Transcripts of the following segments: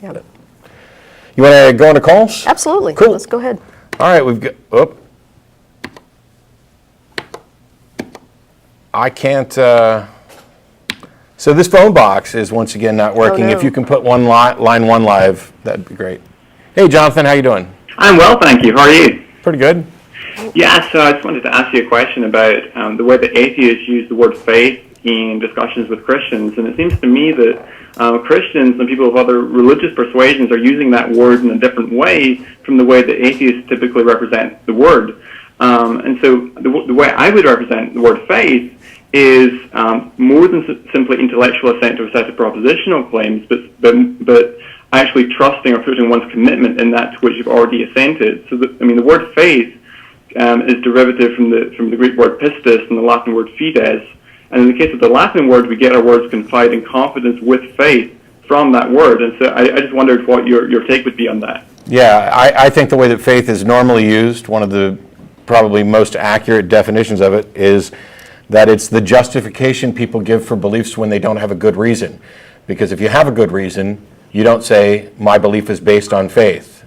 Yeah. You want to go into calls? Absolutely. Cool. Let's go ahead. All right, we've got. I can't. So this phone box is once again not working. Oh, no. If you can put line one live, that'd be great. Hey, Jonathan, how you doing? I'm well, thank you. How are you? Pretty good. Yeah, so I just wanted to ask you a question about the way that atheists use the word faith in discussions with Christians. And it seems to me that Christians and people of other religious persuasions are using that word in a different way from the way that atheists typically represent the word. And so the way I would represent the word faith is more than simply intellectual assent to a set of propositional claims, but actually trusting or putting one's commitment in that to which you've already assented. So, the word faith is derivative from the Greek word pistis and the Latin word fides. And in the case of the Latin word, we get our words confide and confidence with faith from that word. And so I just wondered what your take would be on that. Yeah, I think the way that faith is normally used, one of the probably most accurate definitions of it is that it's the justification people give for beliefs when they don't have a good reason. Because if you have a good reason, you don't say, my belief is based on faith.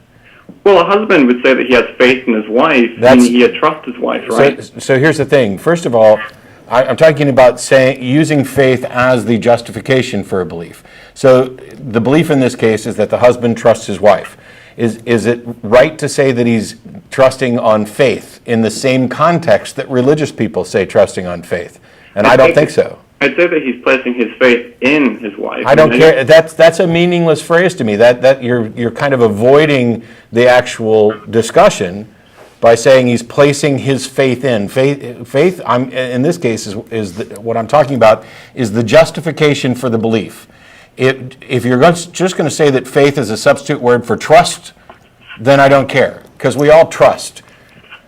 Well, a husband would say that he has faith in his wife, and he trusts his wife, right? So here's the thing. First of all, I'm talking about using faith as the justification for a belief. So the belief in this case is that the husband trusts his wife. Is it right to say that he's trusting on faith in the same context that religious people say trusting on faith? And I don't think so. I'd say that he's placing his faith in his wife. I don't care. That's a meaningless phrase to me. That you're kind of avoiding the actual discussion by saying he's placing his faith in. Faith. In this case what I'm talking about is the justification for the belief. If you're just going to say that faith is a substitute word for trust, then I don't care, because we all trust.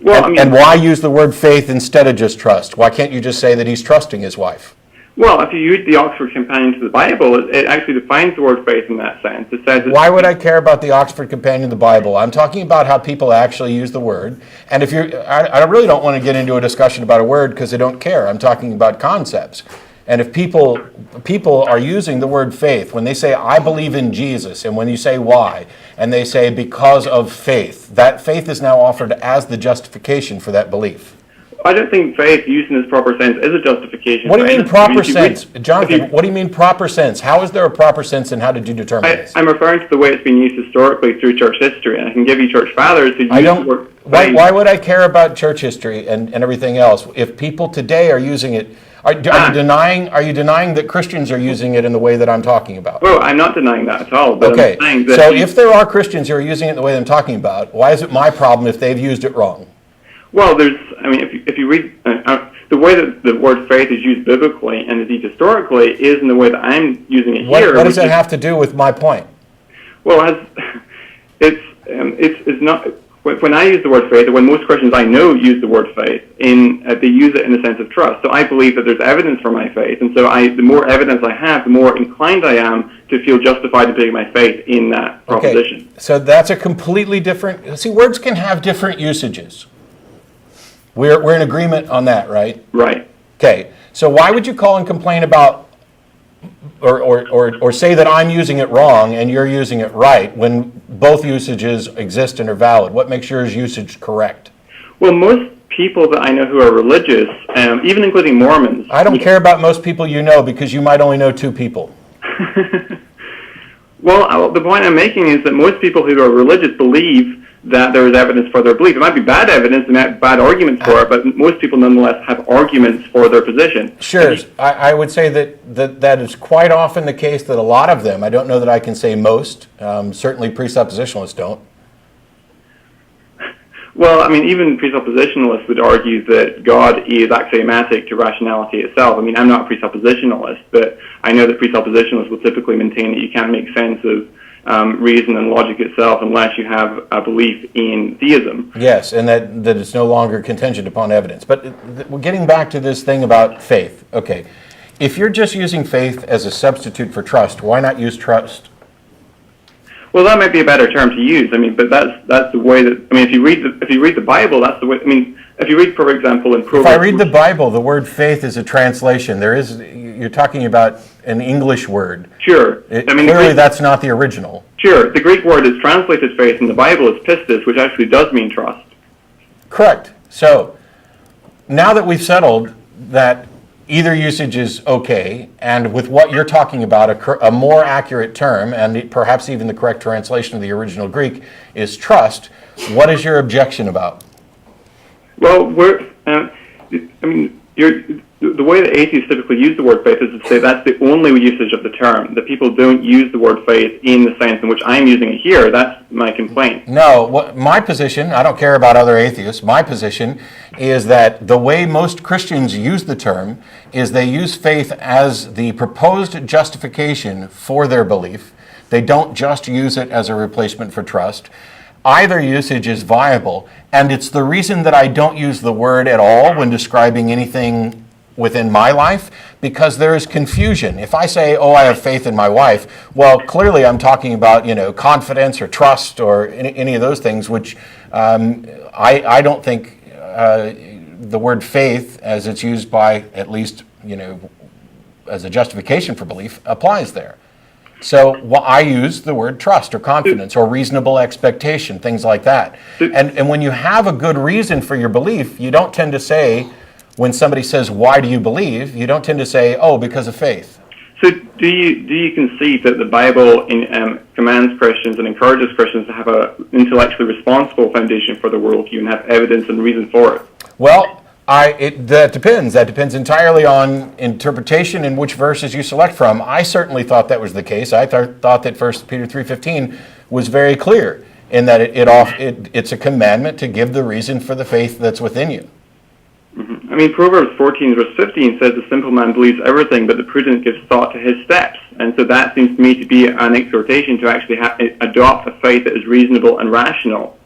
Well, and why use the word faith instead of just trust? Why can't you just say that he's trusting his wife? Well, if you use the Oxford Companion to the Bible, it actually defines the word faith in that sense. It says. Why would I care about the Oxford Companion to the Bible? I'm talking about how people actually use the word. And if I really don't want to get into a discussion about a word because I don't care. I'm talking about concepts. And if people are using the word faith, when they say, I believe in Jesus, and when you say why, and they say because of faith, that faith is now offered as the justification for that belief. I don't think faith, used in its proper sense, is a justification. What do you mean proper sense? Jonathan, what do you mean proper sense? How is there a proper sense, and how did you determine this? I'm referring to the way it's been used historically through church history, and I can give you church fathers who use the word faith. Why would I care about church history and everything else if people today are using it? Are you denying that Christians are using it in the way that I'm talking about? Well, I'm not denying that at all. But okay, I'm saying that so if there are Christians who are using it the way I'm talking about, why is it my problem if they've used it wrong? Well, if you read the way that the word faith is used biblically and indeed historically is in the way that I'm using it here. What does it have to do with my point? Well, it's not. When I use the word faith, or when most Christians I know use the word faith, they use it in the sense of trust. So I believe that there's evidence for my faith, and so the more evidence I have, the more inclined I am to feel justified in putting my faith in that proposition. Okay. So that's a completely different. See, words can have different usages. We're in agreement on that, right? Right. Okay. So why would you call and complain about or say that I'm using it wrong and you're using it right when both usages exist and are valid? What makes yours usage correct? Well, most people that I know who are religious, even including Mormons. I don't care about most people you know because you might only know two people. Well, the point I'm making is that most people who are religious believe that there is evidence for their belief. It might be bad evidence and bad arguments for it, but most people nonetheless have arguments for their position. Sure. I would say that is quite often the case that a lot of them, I don't know that I can say most, certainly presuppositionalists don't. Well, even presuppositionalists would argue that God is axiomatic to rationality itself. I'm not a presuppositionalist, but I know that presuppositionalists will typically maintain that you can't make sense of reason and logic itself unless you have a belief in theism. Yes, and that it's no longer contingent upon evidence. But we're getting back to this thing about faith. Okay, if you're just using faith as a substitute for trust, why not use trust? Well, that might be a better term to use. But that's the way that. If you read the Bible, that's the way. If you read, for example, in Proverbs. If I read the Bible, the word faith is a translation. You're talking about an English word. Sure. Clearly, that's not the original. Sure, the Greek word is translated faith in the Bible is pistis, which actually does mean trust. Correct. So now that we've settled that either usage is okay, and with what you're talking about, a more accurate term, and perhaps even the correct translation of the original Greek, is trust, what is your objection about? Well, the way that atheists typically use the word faith is to say that's the only usage of the term, that people don't use the word faith in the sense in which I'm using it here. That's my complaint. No, my position, I don't care about other atheists, my position is that the way most Christians use the term is they use faith as the proposed justification for their belief. They don't just use it as a replacement for trust. Either usage is viable, and it's the reason that I don't use the word at all when describing anything within my life, because there is confusion. If I say, oh, I have faith in my wife, well, clearly I'm talking about, confidence or trust or any of those things, which I don't think the word faith, as it's used by at least, as a justification for belief, applies there. So I use the word trust or confidence or reasonable expectation, things like that. And when you have a good reason for your belief, you don't tend to say, when somebody says, why do you believe? You don't tend to say, oh, because of faith. So do you concede that the Bible commands Christians and encourages Christians to have an intellectually responsible foundation for the worldview and have evidence and reason for it? Well, that depends. That depends entirely on interpretation and which verses you select from. I certainly thought that was the case. I thought that 1 Peter 3:15 was very clear in that it's a commandment to give the reason for the faith that's within you. Mm-hmm. I mean, Proverbs 14 verse 15 says the simple man believes everything, but the prudent gives thought to his steps. And so that seems to me to be an exhortation to actually adopt a faith that is reasonable and rational,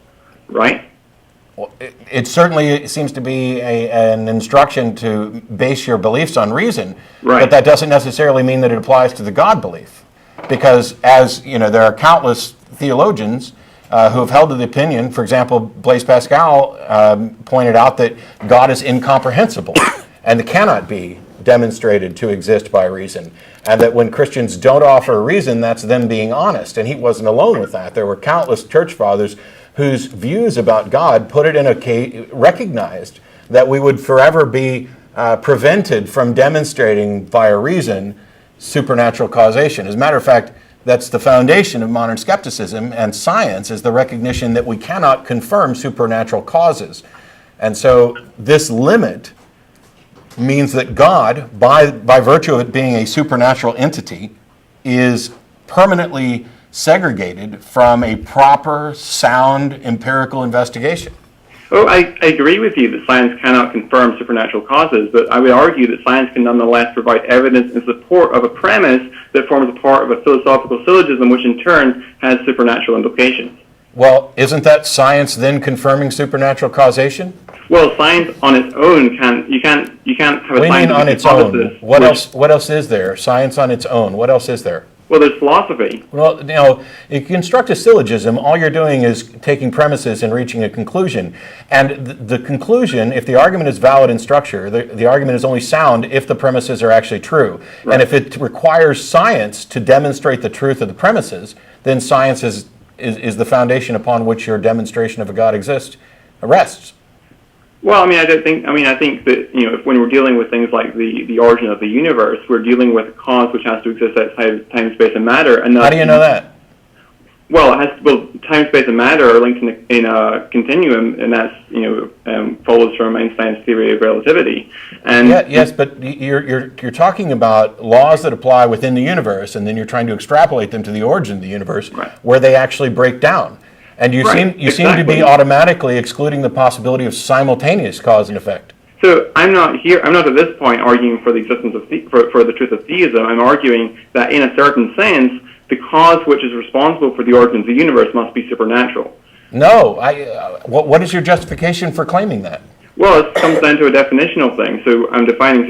right? Well, it certainly seems to be an instruction to base your beliefs on reason, right. But that doesn't necessarily mean that it applies to the God belief. Because as there are countless theologians who have held to the opinion, for example, Blaise Pascal pointed out that God is incomprehensible and cannot be demonstrated to exist by reason. And that when Christians don't offer a reason, that's them being honest. And he wasn't alone with that. There were countless church fathers whose views about God put it in a case, recognized that we would forever be prevented from demonstrating via reason supernatural causation. As a matter of fact, that's the foundation of modern skepticism, and science is the recognition that we cannot confirm supernatural causes. And so this limit means that God, by virtue of it being a supernatural entity, is permanently segregated from a proper, sound, empirical investigation. Oh, I agree with you that science cannot confirm supernatural causes, but I would argue that science can nonetheless provide evidence in support of a premise that forms a part of a philosophical syllogism, which in turn has supernatural implications. Well, isn't that science then confirming supernatural causation? Well, science on its own you can't have a scientific on its own. What else is there? Science on its own. What else is there? Well, there's philosophy. Well, if you construct a syllogism, all you're doing is taking premises and reaching a conclusion. And the conclusion, if the argument is valid in structure, the argument is only sound if the premises are actually true. Right. And if it requires science to demonstrate the truth of the premises, then science is the foundation upon which your demonstration of a God rests. Well, I think that when we're dealing with things like the origin of the universe, we're dealing with a cause which has to exist outside of time, space, and matter. And how do you know that? Well, time, space, and matter are linked in a continuum, and that's follows from Einstein's theory of relativity. And yes, but you're talking about laws that apply within the universe, and then you're trying to extrapolate them to the origin of the universe, right, where they actually break down. And you seem to be automatically excluding the possibility of simultaneous cause and effect. So I'm not at this point arguing for the existence of for the truth of theism. I'm arguing that in a certain sense, the cause which is responsible for the origin of the universe must be supernatural. No, what is your justification for claiming that? Well, it comes down to a definitional thing. So I'm defining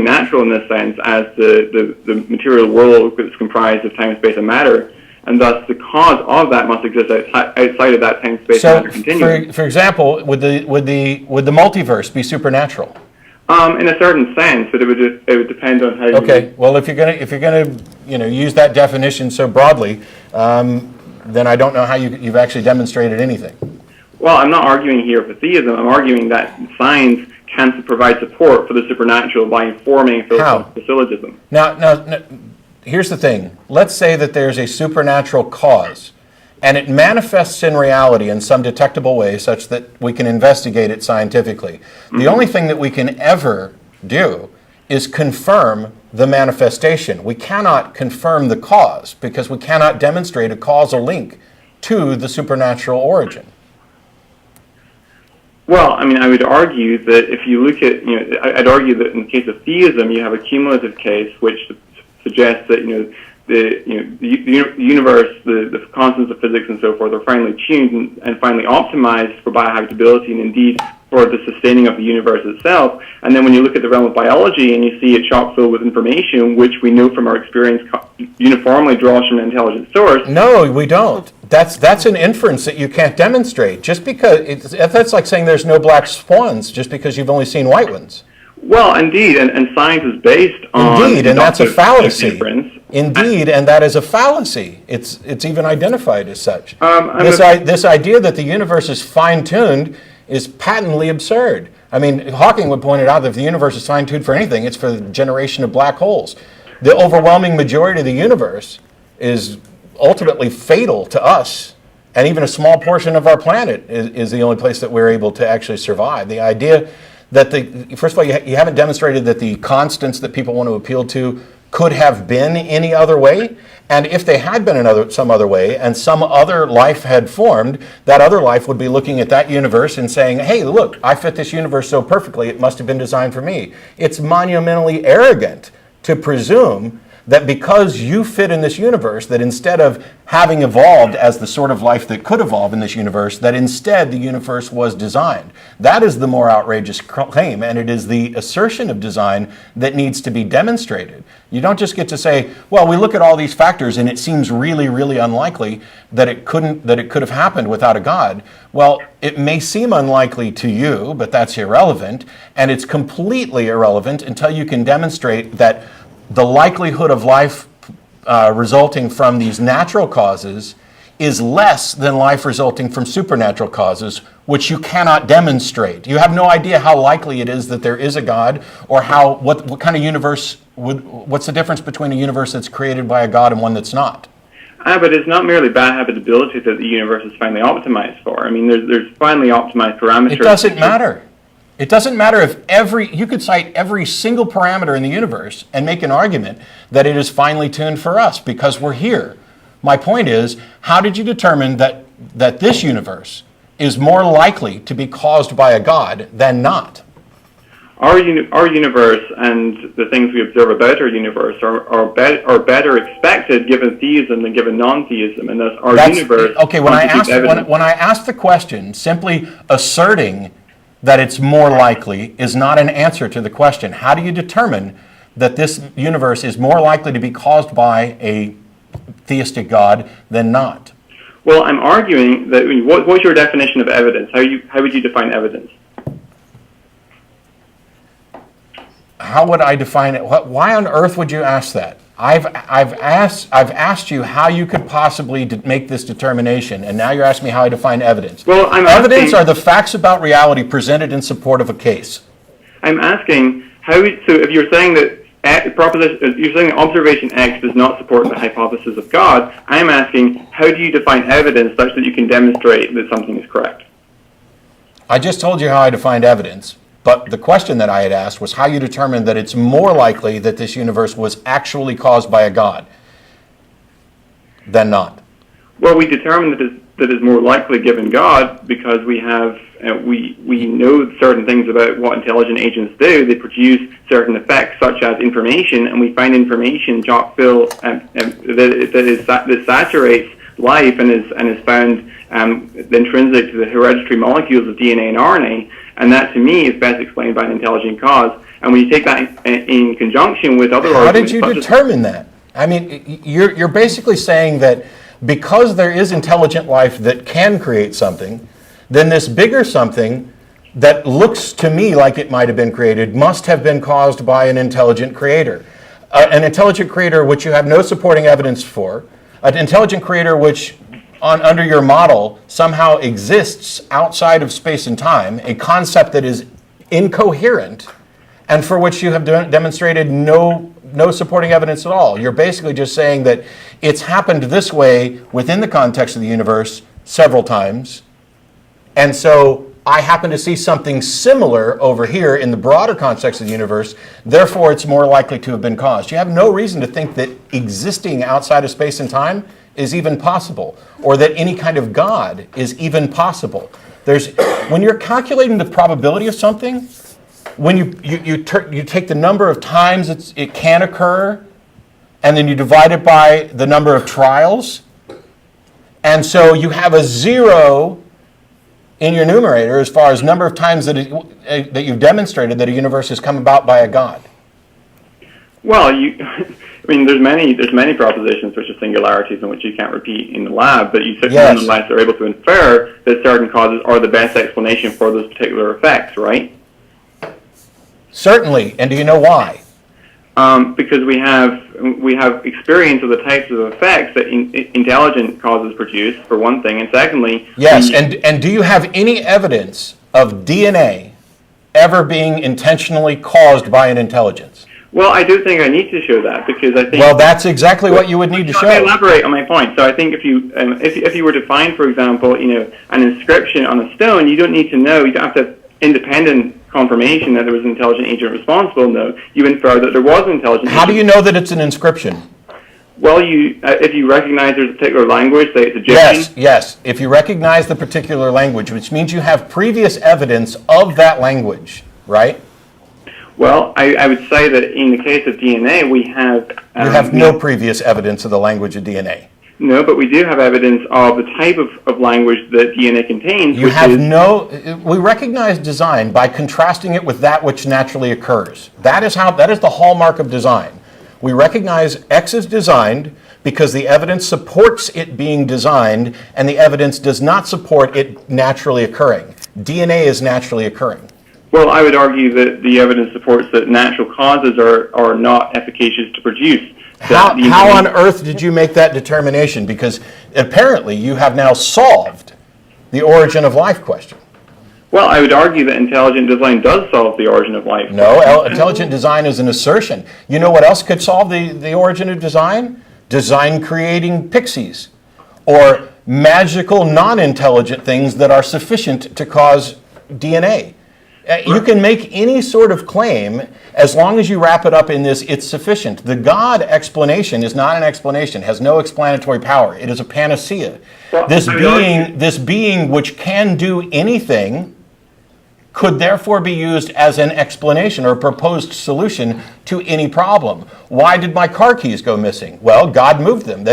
natural in this sense as the material world that's comprised of time, space, and matter. And thus, the cause of that must exist outside of that time, space, and matter continuum. For example, would the multiverse be supernatural? In a certain sense, but it would depend on how. Okay. Well, if you're gonna use that definition so broadly, then I don't know how you've actually demonstrated anything. Well, I'm not arguing here for theism. I'm arguing that science can provide support for the supernatural by informing philosophical syllogism. Now, here's the thing. Let's say that there's a supernatural cause, and it manifests in reality in some detectable way such that we can investigate it scientifically. The only thing that we can ever do is confirm the manifestation. We cannot confirm the cause because we cannot demonstrate a causal link to the supernatural origin. Well, I mean, I would argue that if you look at, I'd argue that in the case of theism, you have a cumulative case which suggests that, the universe, the constants of physics and so forth are finely tuned and finally optimized for biohabitability and indeed for the sustaining of the universe itself. And then when you look at the realm of biology and you see it chock full with information, which we know from our experience uniformly draws from an intelligent source. No, we don't. That's an inference that you can't demonstrate. Just because that's like saying there's no black swans just because you've only seen white ones. Well, indeed, and science is based on indeed, and that's a fallacy. Inference. Indeed, and that is a fallacy. It's even identified as such. This idea that the universe is fine-tuned is patently absurd. I mean, Hawking would point it out that if the universe is fine-tuned for anything, it's for the generation of black holes. The overwhelming majority of the universe is ultimately fatal to us, and even a small portion of our planet is the only place that we're able to actually survive. The idea that first of all, you haven't demonstrated that the constants that people want to appeal to could have been any other way, and if they had been some other way and some other life had formed, that other life would be looking at that universe and saying, hey, look, I fit this universe so perfectly, it must have been designed for me. It's monumentally arrogant to presume that because you fit in this universe, that instead of having evolved as the sort of life that could evolve in this universe, that instead the universe was designed. That is the more outrageous claim, and it is the assertion of design that needs to be demonstrated. You don't just get to say, well, we look at all these factors and it seems really, really unlikely that it could have happened without a God. Well, it may seem unlikely to you, but that's irrelevant, and it's completely irrelevant until you can demonstrate that the likelihood of life resulting from these natural causes is less than life resulting from supernatural causes, which you cannot demonstrate. You have no idea how likely it is that there is a God, or what kind of universe what's the difference between a universe that's created by a God and one that's not? But it's not merely biohabitability that the universe is finally optimized for. I mean, there's finely optimized parameters. It doesn't matter. It doesn't matter if you could cite every single parameter in the universe and make an argument that it is finely tuned for us because we're here. My point is, how did you determine that this universe is more likely to be caused by a God than not? Our universe and the things we observe about our universe are better expected given theism than given non-theism, and thus our universe. Okay, when I ask the question, simply asserting that it's more likely is not an answer to the question. How do you determine that this universe is more likely to be caused by a theistic God than not? Well, I'm arguing that, what's your definition of evidence? How would you define evidence? How would I define it? Why on earth would you ask that? I've asked you how you could possibly make this determination, and now you're asking me how I define evidence. Well, evidence are the facts about reality presented in support of a case. I'm asking so if you're saying that you're saying that observation X does not support the hypothesis of God, I'm asking how do you define evidence such that you can demonstrate that something is correct? I just told you how I defined evidence. But the question that I had asked was how you determined that it's more likely that this universe was actually caused by a God than not. Well, we determined that it's more likely given God because we have we know certain things about what intelligent agents do. They produce certain effects such as information, and we find information chock full that saturates life and is found intrinsic to the hereditary molecules of DNA and RNA. And that, to me, is best explained by an intelligent cause. And when you take that in conjunction with other arguments... How did you determine that? I mean, you're basically saying that because there is intelligent life that can create something, then this bigger something that looks to me like it might have been created must have been caused by an intelligent creator. An intelligent creator which you have no supporting evidence for, an intelligent creator which under your model somehow exists outside of space and time, a concept that is incoherent, and for which you have demonstrated no supporting evidence at all. You're basically just saying that it's happened this way within the context of the universe several times, and so I happen to see something similar over here in the broader context of the universe, therefore it's more likely to have been caused. You have no reason to think that existing outside of space and time is even possible, or that any kind of God is even possible. When you're calculating the probability of something, when you take the number of times it can occur, and then you divide it by the number of trials, and so you have a 0 in your numerator as far as number of times that you've demonstrated that a universe has come about by a God. Well, there's many propositions such as singularities in which you can't repeat in the lab, but you nonetheless are able to infer that certain causes are the best explanation for those particular effects, right? Certainly, and do you know why? Because we have experience of the types of effects that intelligent causes produce, for one thing, and secondly... Yes, and do you have any evidence of DNA ever being intentionally caused by an intelligence? Well, I do think I need to show that, because I think... Well, that's exactly what you would need to show. Let me elaborate on my point. So I think if you were to find, for example, an inscription on a stone, you don't need to know, you don't have to have independent confirmation that there was an intelligent agent responsible. No, you infer that there was an intelligent agent. How do you know that it's an inscription? Well, if you recognize there's a particular language, say it's Egyptian. Yes. If you recognize the particular language, which means you have previous evidence of that language, right? Well, I would say that in the case of DNA, we have... you have no previous evidence of the language of DNA. No, but we do have evidence of the type of language that DNA contains. We recognize design by contrasting it with that which naturally occurs. That is the hallmark of design. We recognize X is designed because the evidence supports it being designed, and the evidence does not support it naturally occurring. DNA is naturally occurring. Well, I would argue that the evidence supports that natural causes are not efficacious to produce. How on earth did you make that determination? Because apparently you have now solved the origin of life question. Well, I would argue that intelligent design does solve the origin of life. No, intelligent design is an assertion. You know what else could solve the origin of design? Design creating pixies, or magical non-intelligent things that are sufficient to cause DNA. You can make any sort of claim as long as you wrap it up in this, it's sufficient. The God explanation is not an explanation, has no explanatory power. It is a panacea. Well, this being which can do anything could therefore be used as an explanation or a proposed solution to any problem. Why did my car keys go missing? Well, God moved them.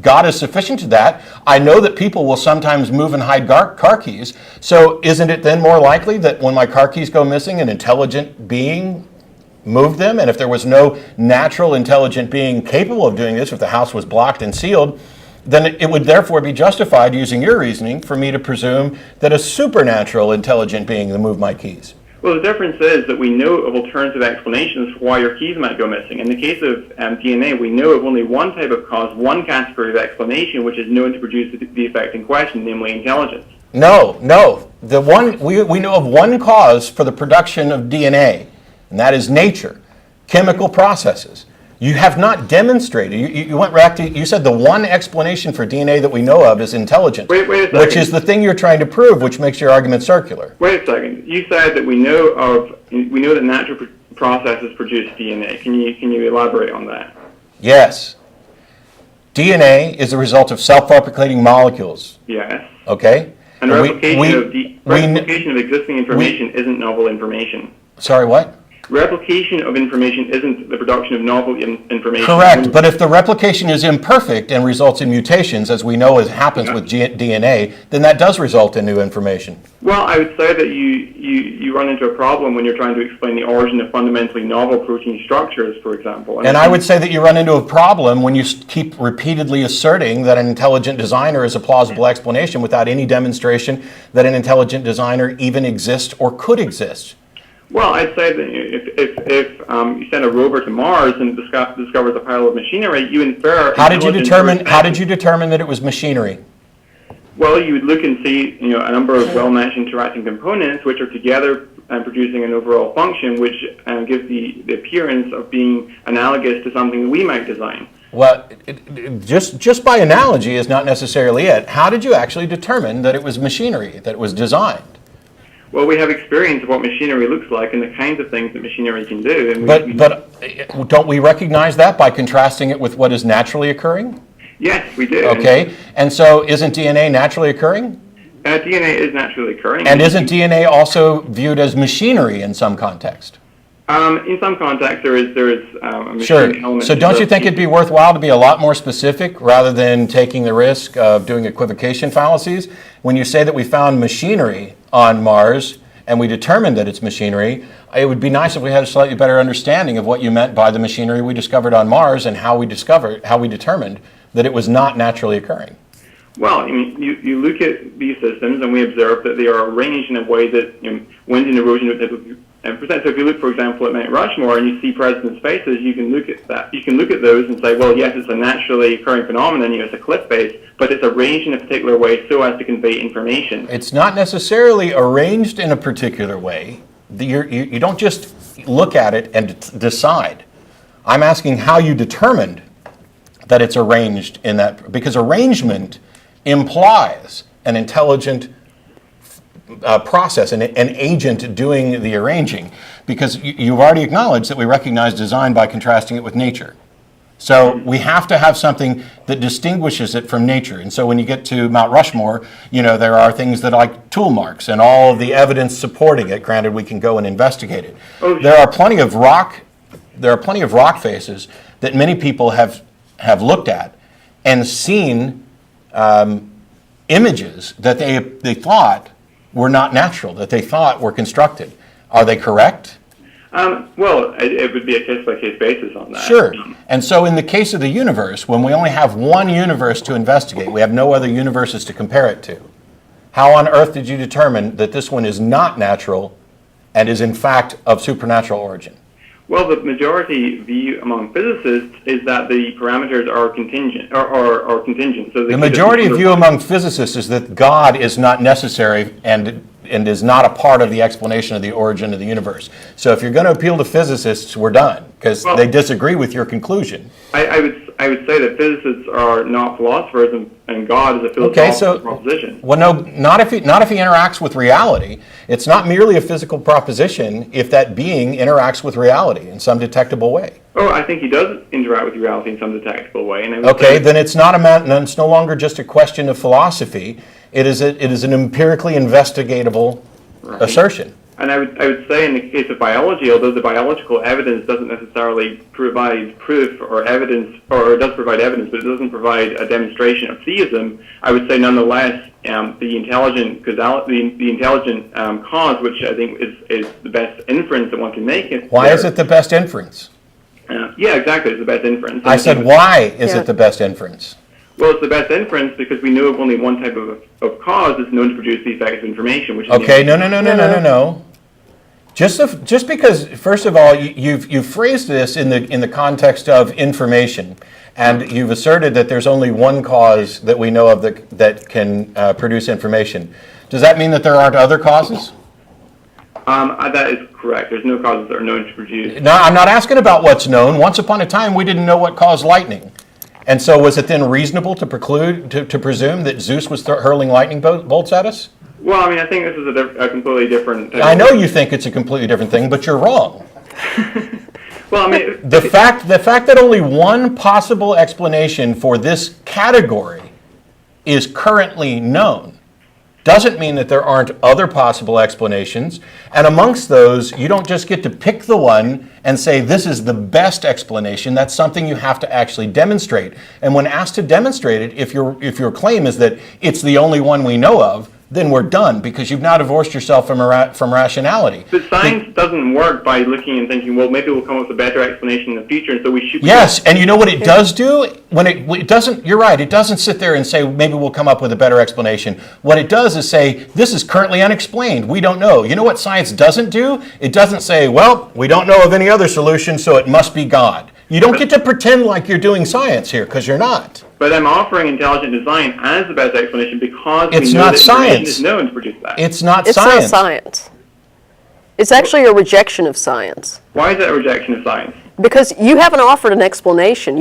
God is sufficient to that. I know that people will sometimes move and hide car keys, so isn't it then more likely that when my car keys go missing, an intelligent being moved them? And if there was no natural intelligent being capable of doing this, if the house was blocked and sealed, then it would therefore be justified, using your reasoning, for me to presume that a supernatural intelligent being moved my keys. Well, the difference is that we know of alternative explanations for why your keys might go missing. In the case of DNA, we know of only one type of cause, one category of explanation, which is known to produce the effect in question, namely intelligence. No. We know of one cause for the production of DNA, and that is nature, chemical processes. You have not demonstrated. You went back to, you said the one explanation for DNA that we know of is intelligence, wait a second. Which is the thing you're trying to prove, which makes your argument circular. Wait a second. You said that we know that natural processes produce DNA. Can you elaborate on that? Yes. DNA is the result of self-replicating molecules. Yes. Okay. And replication of existing information isn't novel information. Sorry, what? Replication of information isn't the production of novel information. Correct, but if the replication is imperfect and results in mutations, as we know happens with DNA, then that does result in new information. Well, I would say that you run into a problem when you're trying to explain the origin of fundamentally novel protein structures, for example. And I would say that you run into a problem when you keep repeatedly asserting that an intelligent designer is a plausible explanation without any demonstration that an intelligent designer even exists or could exist. Well, I'd say that if you send a rover to Mars and it discovers a pile of machinery, you infer. How did you determine that it was machinery? Well, you would look and see, a number of well-matched interacting components which are together producing an overall function which gives the appearance of being analogous to something that we might design. Well, just by analogy is not necessarily it. How did you actually determine that it was machinery, that it was designed? Well, we have experience of what machinery looks like and the kinds of things that machinery can do. And but don't we recognize that by contrasting it with what is naturally occurring? Yes, we do. Okay, and so isn't DNA naturally occurring? DNA is naturally occurring. And isn't DNA also viewed as machinery in some context? In some contexts, there is a machine Sure. element. So don't you think it'd be worthwhile to be a lot more specific rather than taking the risk of doing equivocation fallacies? When you say that we found machinery on Mars and we determined that it's machinery, it would be nice if we had a slightly better understanding of what you meant by the machinery we discovered on Mars and how we determined that it was not naturally occurring. Well, I mean, you look at these systems and we observe that they are arranged in a way that wind and erosion would typically present. So if you look, for example, at Mount Rushmore and you see presidents' faces, you can look at that. You can look at those and say, well, yes, it's a naturally occurring phenomenon. It's a cliff face, but it's arranged in a particular way so as to convey information. It's not necessarily arranged in a particular way. You don't just look at it and decide. I'm asking how you determined that it's arranged in that, because arrangement implies an intelligent process, an agent doing the arranging, because you've already acknowledged that we recognize design by contrasting it with nature. So we have to have something that distinguishes it from nature. And so when you get to Mount Rushmore, there are things that are like tool marks and all of the evidence supporting it. Granted, we can go and investigate it. There are plenty of rock faces that many people have looked at and seen images that they thought were not natural, that they thought were constructed. Are they correct? Well, it would be a case-by-case basis on that. Sure. And so in the case of the universe, when we only have one universe to investigate, we have no other universes to compare it to, how on earth did you determine that this one is not natural and is in fact of supernatural origin? Well, the majority view among physicists is that the parameters are contingent, or contingent. So the majority view among physicists is that God is not necessary and is not a part of the explanation of the origin of the universe. So if you're going to appeal to physicists, we're done, because they disagree with your conclusion. I would say that physicists are not philosophers, and God is a philosophical proposition. Well, no, not if he interacts with reality. It's not merely a physical proposition if that being interacts with reality in some detectable way. Oh, I think he does interact with reality in some detectable way. And then it's it's no longer just a question of philosophy. It is an empirically investigatable assertion. And I would say in the case of biology, although the biological evidence doesn't necessarily provide proof or evidence, or it does provide evidence, but it doesn't provide a demonstration of theism, I would say nonetheless the intelligent cause, which I think is the best inference that one can make. Why is it the best inference? Yeah, exactly, it's the best inference. I said, why is it the best inference? Well, it's the best inference because we know of only one type of cause that's known to produce these types of information. Which is no. Just because, first of all, you've phrased this in the context of information, and you've asserted that there's only one cause that we know of that can produce information. Does that mean that there aren't other causes? That is correct. There's no causes that are known to produce. No, I'm not asking about what's known. Once upon a time, we didn't know what caused lightning. And so was it then reasonable to presume that Zeus was hurling lightning bolts at us? Well, I mean, I think this is a completely different... I know you think it's a completely different thing, but you're wrong. Well, I mean... The fact that only one possible explanation for this category is currently known doesn't mean that there aren't other possible explanations. And amongst those, you don't just get to pick the one and say this is the best explanation. That's something you have to actually demonstrate. And when asked to demonstrate it, if your claim is that it's the only one we know of, then we're done, because you've now divorced yourself from rationality. But science doesn't work by looking and thinking, well, maybe we'll come up with a better explanation in the future, and so we should... Yes, and you know what it does do? When it doesn't, you're right, it doesn't sit there and say, maybe we'll come up with a better explanation. What it does is say, this is currently unexplained, we don't know. You know what science doesn't do? It doesn't say, well, we don't know of any other solution, so it must be God. You don't get to pretend like you're doing science here, because you're not. But I'm offering intelligent design as the best explanation because It's we know not that science. information is known to produce that. It's not It's science. not science. It's actually a rejection of science. Why is that a rejection of science? Because you haven't offered an explanation.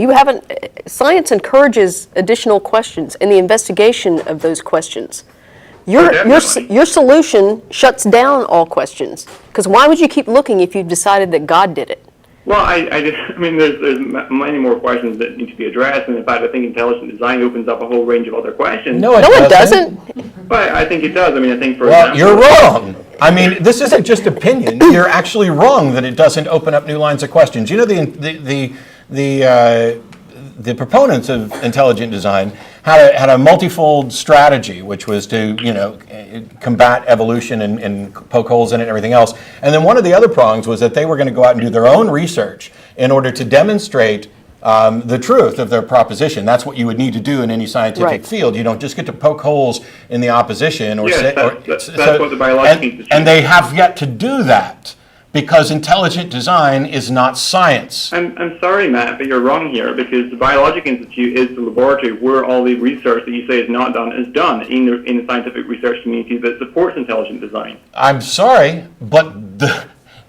Science encourages additional questions and the investigation of those questions. definitely. Your solution shuts down all questions. Because why would you keep looking if you've decided that God did it? Well, I mean, there's many more questions that need to be addressed, and in fact, I think intelligent design opens up a whole range of other questions. No, No, it doesn't. But I think it does. I mean, I think, for Well, example... you're wrong. I mean, this isn't just opinion. You're actually wrong that it doesn't open up new lines of questions. You know, the proponents of intelligent design had a multifold strategy, which was to, combat evolution and poke holes in it and everything else. And then one of the other prongs was that they were going to go out and do their own research in order to demonstrate the truth of their proposition. That's what you would need to do in any scientific Right. field. You don't just get to poke holes in the opposition or Yes, say, that's what the biological and they have yet to do that because intelligent design is not science. I'm sorry, Matt, but you're wrong here, because the Biologic Institute is the laboratory where all the research that you say is not done is done in the scientific research community that supports intelligent design. I'm sorry, but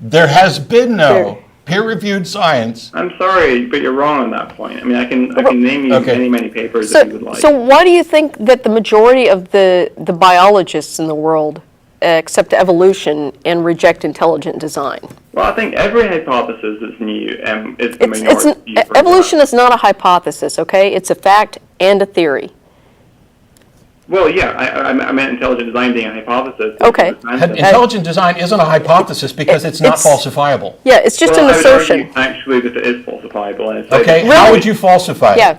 there has been no peer-reviewed science. I'm sorry, but you're wrong on that point. I mean, I can name you Okay. many papers if you would like. So why do you think that the majority of the biologists in the world accept evolution and reject intelligent design? Well, I think every hypothesis that's new is the minority view. for Evolution that. is not a hypothesis, okay? It's a fact and a theory. Well, yeah, I meant intelligent design being a hypothesis. Okay. Intelligent design isn't a hypothesis because it's not falsifiable. Yeah, it's just Well, an I would assertion. argue, actually, that it is falsifiable. And I'd say Okay, that- how would you falsify it? Yeah.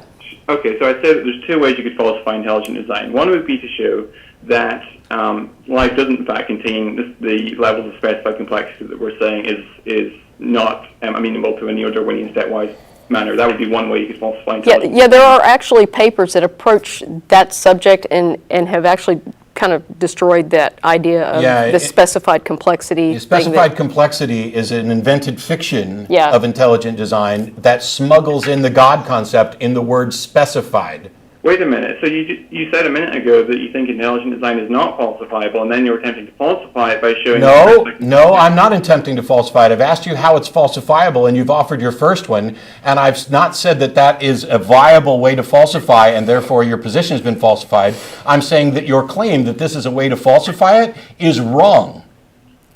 Okay, so I'd say that there's two ways you could falsify intelligent design. One would be to show that life doesn't in fact contain the levels of specified complexity that we're saying is not amenable to a neo-Darwinian stepwise manner. That would be one way you could falsify intelligence. Yeah, there are actually papers that approach that subject and have actually kind of destroyed that idea of the specified complexity. The specified complexity is an invented fiction Yeah. of intelligent design that smuggles in the God concept in the word specified. Wait a minute. So you said a minute ago that you think intelligent design is not falsifiable, and then you're attempting to falsify it by showing... No, I'm not attempting to falsify it. I've asked you how it's falsifiable, and you've offered your first one, and I've not said that that is a viable way to falsify, and therefore your position has been falsified. I'm saying that your claim that this is a way to falsify it is wrong.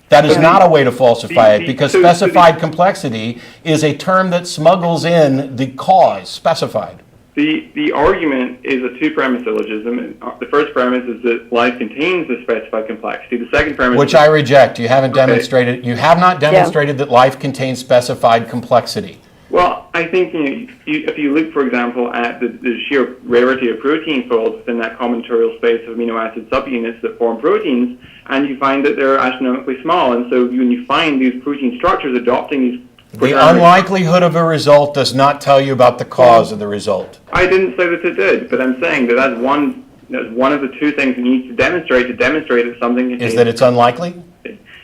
That is not a way to falsify it, because specified complexity is a term that smuggles in the cause, specified. The argument is a two-premise syllogism. The first premise is that life contains the specified complexity. The second premise, which I reject. You haven't demonstrated. You have not demonstrated that life contains specified complexity. Well, I think if you look, for example, at the sheer rarity of protein folds within that combinatorial space of amino acid subunits that form proteins, and you find that they're astronomically small, and so when you find these protein structures adopting these... The unlikelihood of a result does not tell you about the cause of the result. I didn't say that it did, but I'm saying that that's one of the two things you need to demonstrate that something contains... Is that it's unlikely?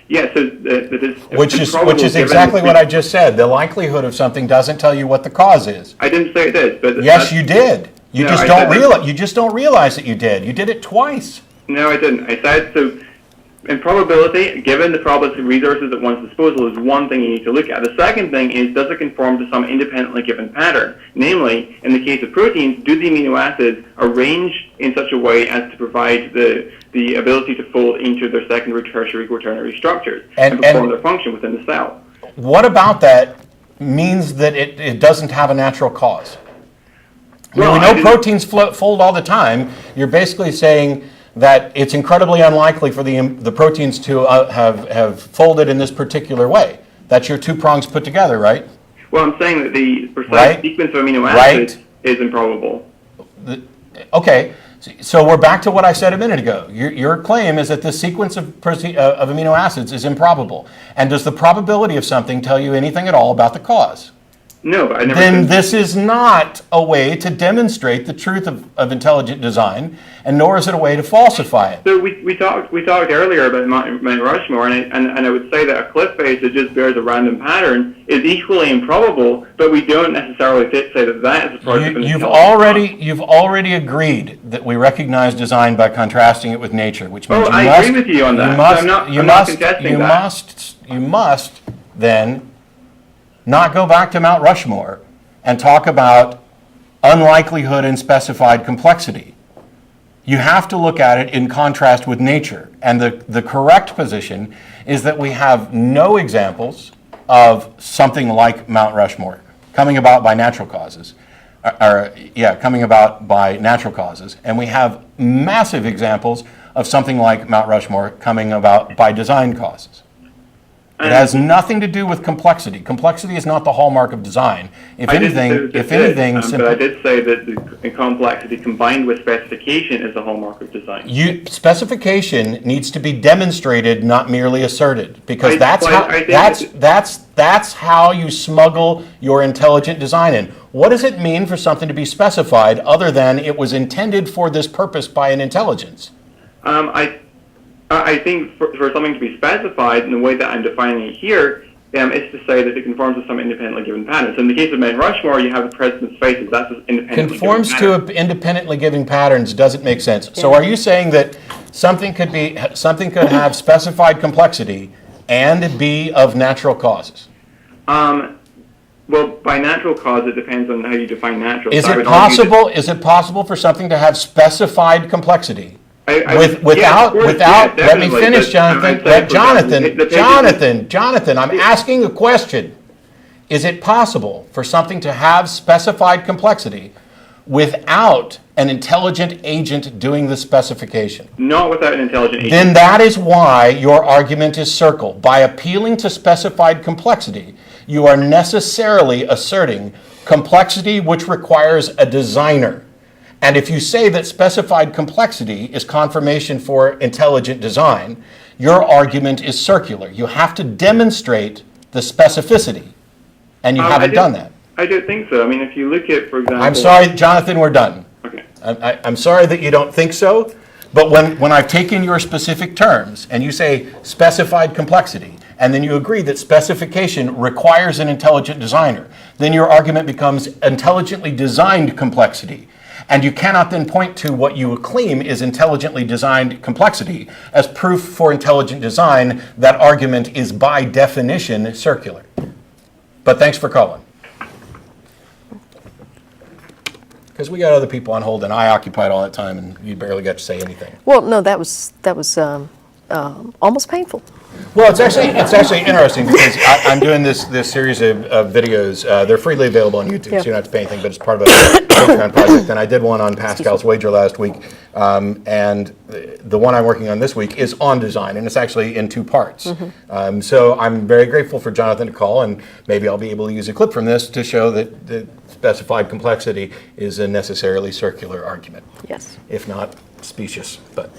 Yeah, so that it's... Which is exactly what I just said. The likelihood of something doesn't tell you what the cause is. I didn't say it did, but... Yes, you did. You just don't realize that you did. You did it twice. No, I didn't. I said, so in probability, given the probability of resources at one's disposal is one thing you need to look at. The second thing is, does it conform to some independently given pattern? Namely, in the case of proteins, do the amino acids arrange in such a way as to provide the ability to fold into their secondary, tertiary, quaternary structures and perform their function within the cell? What about that means that it doesn't have a natural cause? Well, we know proteins fold all the time. You're basically saying that it's incredibly unlikely for the proteins to have folded in this particular way. That's your two prongs put together, right? Well, I'm saying that the precise sequence of amino acids is improbable. Okay, so we're back to what I said a minute ago. Your claim is that the sequence of amino acids is improbable. And does the probability of something tell you anything at all about the cause? No, but I never then said this is not a way to demonstrate the truth of intelligent design, and nor is it a way to falsify it. So we talked earlier about Mount Rushmore, and I would say that a cliff face that just bears a random pattern is equally improbable, but we don't necessarily say that that is a part of an You've intelligent already agreed that we recognize design by contrasting it with nature, which means I agree with you on that. I'm not contesting that. You must then not go back to Mount Rushmore and talk about unlikelihood and specified complexity. You have to look at it in contrast with nature. And the correct position is that we have no examples of something like Mount Rushmore coming about by natural causes. Coming about by natural causes. And we have massive examples of something like Mount Rushmore coming about by design causes. It has nothing to do with complexity. Complexity is not the hallmark of design. But I did say that the complexity combined with specification is the hallmark of design. Specification needs to be demonstrated, not merely asserted, because that's how you smuggle your intelligent design in. What does it mean for something to be specified other than it was intended for this purpose by an intelligence? I think for something to be specified in the way that I'm defining it here, is to say that it conforms to some independently given pattern. So in the case of Mount Rushmore, you have the president's faces. That's an independently conforms given pattern. to independently given patterns doesn't make sense. Yeah. So are you saying that something could have specified complexity and be of natural causes? Well, by natural cause, it depends on how you define natural. Is it possible for something to have specified complexity? Let me finish, Jonathan. Jonathan, I'm asking a question. Is it possible for something to have specified complexity without an intelligent agent doing the specification? Not without an intelligent agent. Then that is why your argument is circle. By appealing to specified complexity, you are necessarily asserting complexity which requires a designer. And if you say that specified complexity is confirmation for intelligent design, your argument is circular. You have to demonstrate the specificity, and you haven't done that. I don't think so. I mean, if you look at, for example... I'm sorry, Jonathan, we're done. Okay. I'm sorry that you don't think so, but when I've taken your specific terms, and you say specified complexity, and then you agree that specification requires an intelligent designer, then your argument becomes intelligently designed complexity. And you cannot then point to what you claim is intelligently designed complexity as proof for intelligent design. That argument is by definition circular. But thanks for calling. Because we got other people on hold, and I occupied all that time, and you barely got to say anything. Well, no, that was almost painful. Well, it's actually interesting because I'm doing this series of videos. They're freely available on YouTube, so you don't have to pay anything, but it's part of a Pwned project. And I did one on Pascal's wager last week, and the one I'm working on this week is on design, and it's actually in two parts. Mm-hmm. So I'm very grateful for Jonathan to call, and maybe I'll be able to use a clip from this to show that the specified complexity is a necessarily circular argument. Yes. If not specious, but...